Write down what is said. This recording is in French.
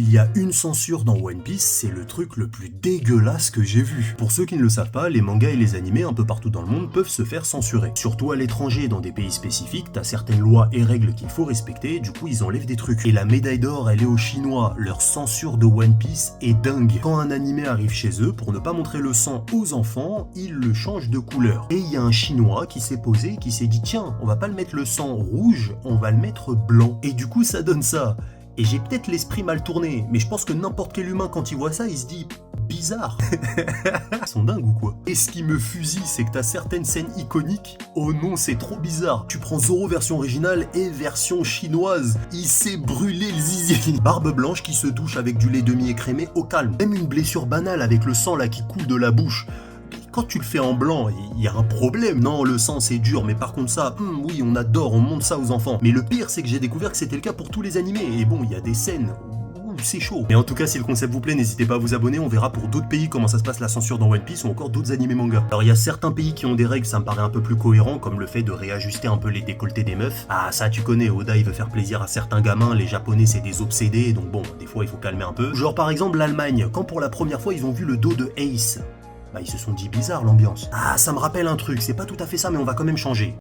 Il y a une censure dans One Piece, c'est le truc le plus dégueulasse que j'ai vu. Pour ceux qui ne le savent pas, les mangas et les animés un peu partout dans le monde peuvent se faire censurer. Surtout à l'étranger, dans des pays spécifiques, t'as certaines lois et règles qu'il faut respecter, du coup ils enlèvent des trucs. Et la médaille d'or, elle est aux Chinois, leur censure de One Piece est dingue. Quand un animé arrive chez eux, pour ne pas montrer le sang aux enfants, ils le changent de couleur. Et il y a un Chinois qui s'est posé, qui s'est dit tiens, on va pas le mettre le sang rouge, on va le mettre blanc. Et du coup ça donne ça. Et j'ai peut-être l'esprit mal tourné, mais je pense que n'importe quel humain quand il voit ça, il se dit bizarre. Ils sont dingues ou quoi? Et ce qui me fusille, c'est que t'as certaines scènes iconiques. Oh non, c'est trop bizarre. Tu prends Zoro version originale et version chinoise. Il s'est brûlé le zizi. Barbe blanche qui se douche avec du lait demi-écrémé au calme. Même une blessure banale avec le sang là qui coule de la bouche. Quand tu le fais en blanc, il y a un problème. Non, le sang c'est dur, mais par contre ça, oui, on adore, on montre ça aux enfants. Mais le pire, c'est que j'ai découvert que c'était le cas pour tous les animés. Et bon, il y a des scènes où c'est chaud. Mais en tout cas, si le concept vous plaît, n'hésitez pas à vous abonner. On verra pour d'autres pays comment ça se passe la censure dans One Piece ou encore d'autres animés manga. Alors il y a certains pays qui ont des règles, ça me paraît un peu plus cohérent, comme le fait de réajuster un peu les décolletés des meufs. Ah ça tu connais, Oda il veut faire plaisir à certains gamins, les japonais c'est des obsédés, donc bon, des fois il faut calmer un peu. Genre par exemple l'Allemagne, quand pour la première fois ils ont vu le dos de Ace, bah ils se sont dit bizarre l'ambiance. Ah ça me rappelle un truc, c'est pas tout à fait ça mais on va quand même changer.